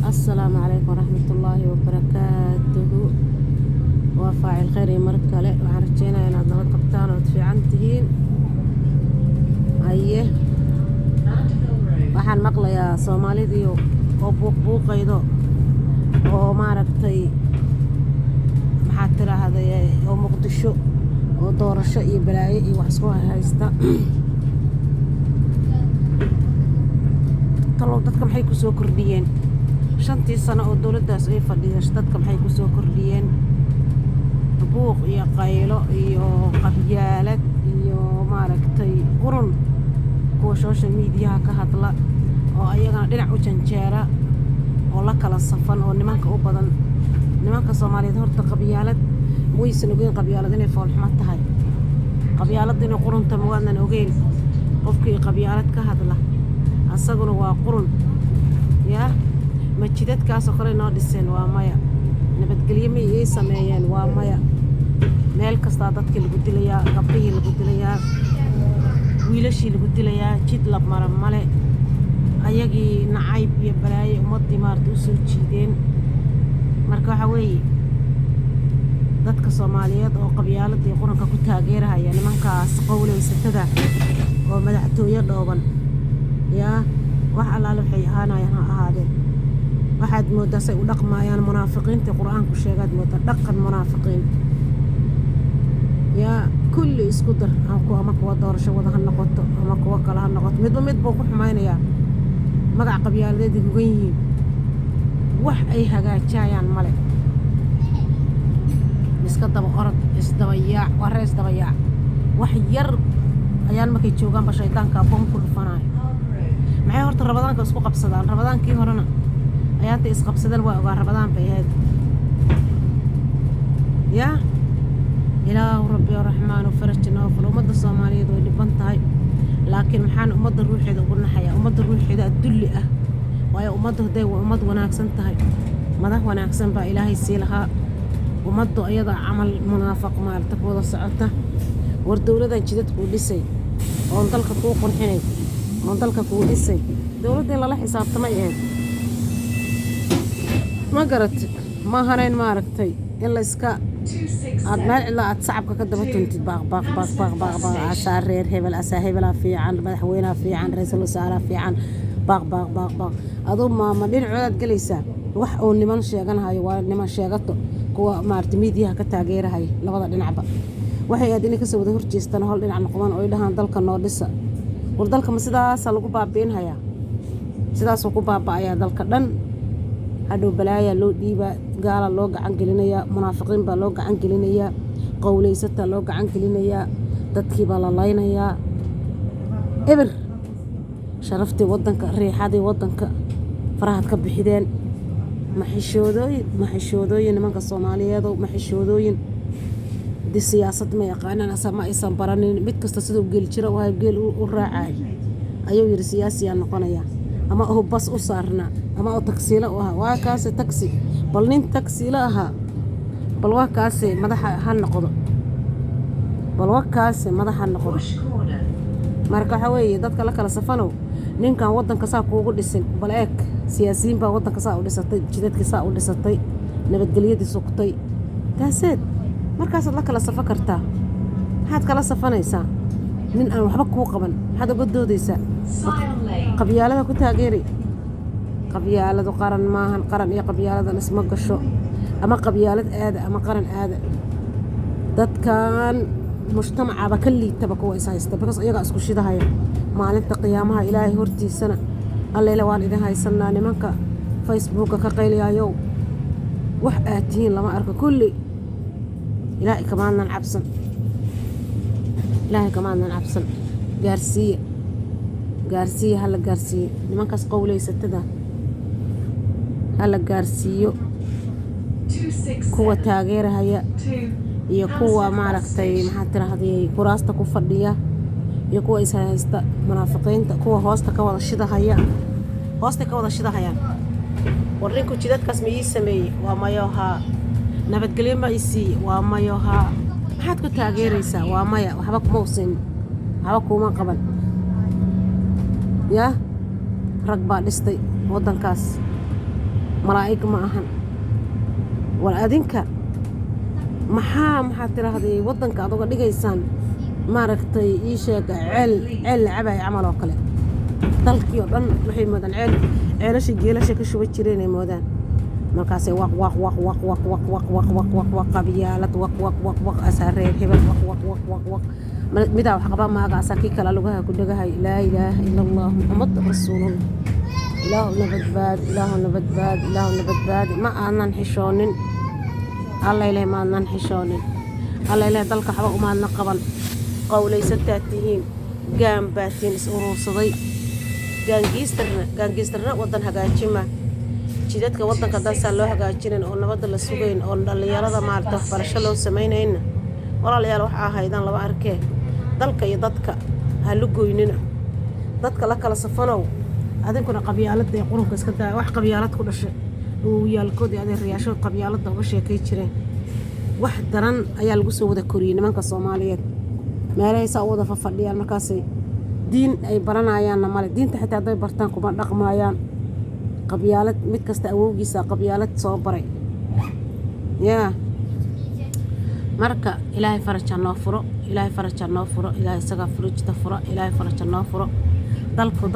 السلام عليكم ورحمة الله وبركاته. وفاعل خير مركلة وعرجينا إن عندنا قبطان وتفيعن تهين أيه waxaan maqlayaa Soomaalidii oo buuqaydo oo maaragtay maxaa tiraahday oo Muqdisho oo doorasho iyo balaayo iyo wax isku haysta talo dadka maxay ku soo kordhiyeen 5 sano oo dawladdaas ay fadhiyeen dadka maxay ku soo kordhiyeen buuq iyo qaylo iyo qabyaalad iyo maaragtay qurun kuwa social media ka hadla oo ayagana dhinac u janjeera oo la kala safan oo nimanka u badan nimanka Soomaaliyeed horta qabyaalad waysan ogeyn qabyaalad inay foolxuma tahay qabyaalad inay qurunta muwaadnan ogeyn qofkii qabyaalad ka hadla asaguna waa qurun yaa majidadkaas oo kale noo dhiseen waa maya nabadgelyo ma ay sameeyeen waa maya meel kasta dadkii lagu dilayaa gabdhihii lagu dilayaa wiilashii lagu dilayaa jid la mara male ayagii nacayb iyo balaayo ummadii maarta u soo jiideen marka waxa weeye dadka Soomaaliyeed oo qabyaaladii quranka ku taageeraya nimankaas qowleysatada oo madaxtooyo dhooban yaa wax allaale waxay ahaadeen waxaad moodaa say u dhaqmayaan munaafiqiinta quraanku sheegad moodaa dhaqan munaafiqiin yaa kulli isku dar ama kuwa doorasho wada ha noqoto ama kuwa kale ha noqoto midba mid buu ku xumaynaya magac qabyaaladeed ugu yihiin wax ay hagaajayaan male iska daba orod isdabayaa wareys dabayaa wax yar ayaan markay joogaan ba shaydaanka boon ku dhufanaay maxay horta rabadaanka isku qabsadaan rabadaankii horena ayaanta isqabsadeen waa ogaa rabadaan bay ahayd yaa ilaahu rabbi raxmaanu farajna oo ummadda Soomaaliyeed way dhiban tahay laakiin maxaan ummadda ruuxeeda ugu naxaya ummadda ruuxeeda dulli ah waayo ummadda haday ummad wanaagsan tahay madax wanaagsan baa ilaahay sii lahaa ummaddu ayada amal munaafiq maalta wada socota war dawladdan jidadku dhisay oo dalka ku qurxinay oo dalka ku dhisay dawladda la xisaabtamay ee ma garat ma hanayn maaragtay in la iska aad meel ilaa aad shacabka ka daba tuntid baaq asaar reer hebel asaa hebela fiican madaxweynaha fiican ra'iisul wasaaraha fiican baaq adoo ma dhinacooda galaysaa wax oo niman sheeganayo waa niman sheegato kuwa maarta media ka taageerahay labada dhinacba waxay aad inay ka soo wada horjeestaan hol dhinac noqdaan oo ay dhahaan dalka noo dhisa war dalka ma sidaas lagu baabiinaya sidaas ku baaba'aya dalka dhan hadhow balaaya loo dhiiba gaala loo gacan gelinaya munaafiqiin baa loo gacan gelinaya qowleysata loo gacan gelinaya dadkii baa la laynaya eber sharaftii wadanka riixadii wadanka faraxad ka bixideen maxishoodooyin nimanka Soomaaliyeed oo maxishoodooyin di siyaasad ma yaqaanaan asama aysan baranin mid kasta sidoo geel jira oo geel u raacay ayuu yiri siyaasiya noqonaya ama oo bas u saarna ama oo taksiila u aha waa kaas taksi bal nin taksiila aha bal waa kaas madaxa ha noqdo bal waa kaas madaxa noqdo marka waxa weeye dadka la kala safano ninkan wadanka saa kuugu dhisin bal eek siyaasiyiin baa wadanka saa u dhisatay jidadka saa u dhisatay nabadgelyadii sugtay taaseed markaas la kala safan kartaa maxaad kala safanaysaa nin aan waxba ku qaban maxaad uga doodaysaa qabyaalada ku taageeri qabyaaladu qaran maahan qaran iyo qabyaaladan isma gasho ama qabyaalad aada ama qaran aada dadkan mujtamacaba ka liitaba kuwa is haysta because iyaga isku shidahaya maalinta qiyaamaha ilaahay hortiisana alleela waan idin haysanaa nimanka Facebook ka qayliyayo wax aad tihiin lama arko kulli ilaahay kamaanaan cabsan gaarsiiye hala gaarsiiyo nimankaas qowleysatada hala gaarsiiyo kuwa taageerahaya iyo kuwa maaragtay maxaa tiraahday kuraasta ku fadhiya iyo kuwa is haysta munaafiqiinta kuwa hoosta ka wada shidahayaan warinku jidadkaas ma ii sameeyey waa mayoha nabadgelyo ma isii waa mayoha maxaad ku taageeraysaa waa maya waxba kuma usin waxba kuma qaban yaa rag baa dhistay wadankaas malaa'ig ma ahan war adinka maxaa tiraahday waddanka aad uga dhigaysaan maaragtay ii sheeg ceel la cabay camal oo kale dalkii oo dhan waxay moodaan ceelasha geelasha ka shuba jireen ay moodaan markaasay waq qabyaalad waq asaareer hebel waq midaa wax qaba maaga asakii kala lugaha ku dhagahay laa ilaaha ila allah muxamad rasuulullah ilaahuna badbaadi ma aanan xishoonin alla ilaahay ma aanan xishoonin alla ilaahay dalka waxba umaadna qaban qowlaysataa tihiin gaan baatiin is urursaday gaangiistarna waddan hagaajima jidadka waddanka dansaa loo hagaajinin oo nabadda la sugayn oo dhallinyarada maarata waxbarasho loo samaynayna walaalayaal waxaa ahaydaan laba arkee dalka iyo dadka ha lu goynina dadka la kala safanow adinkuna qabyaaladda ee qurunka iska daa wax qabyaalad ku dhashay yaalkood iyo adeerayaashood qabyaaladda uga sheekay jireen wax daran ayaa lagu soo wada koriyey nimanka Soomaaliyeed meelahay saa wada fadhiyaan markaasay diin ay baranayaanna male diinta xitaa haday bartaan kuma dhaqmaayaan qabyaalad mid kasta awowgiisa qabyaalad soo baray marka ilaahay faraja noo furo ilaahay isaga furujta furo ilaahay faraja noo furo dalku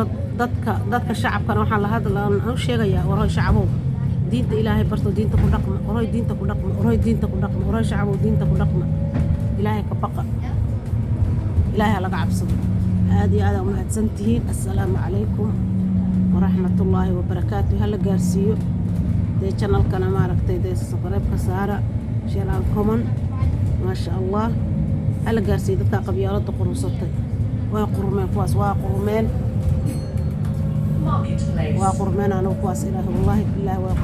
dadka shacabkana waxaa la hadlaa sheegayaa waroy shacabow diinta ilaahay barto diinta ku dhaqma waroy diinta ku dhaqma waroy shacabow diinta ku dhaqma ilaahay ka baqa ilaahay laga cabsado aad iyo aad u mahadsantihiin assalaamu calaykum waraxmatullaahi wabarakaatuh hala gaarsiiyo dee channelkana maaragtay dee subscribe ka saara share and comment maasha allah hala gaarsiiyo dadka qabyaaladda qurunsatay way qurmeen kuwaas waa qurmeen anigu kuwaas ilaahi wallaahi bilaahi waa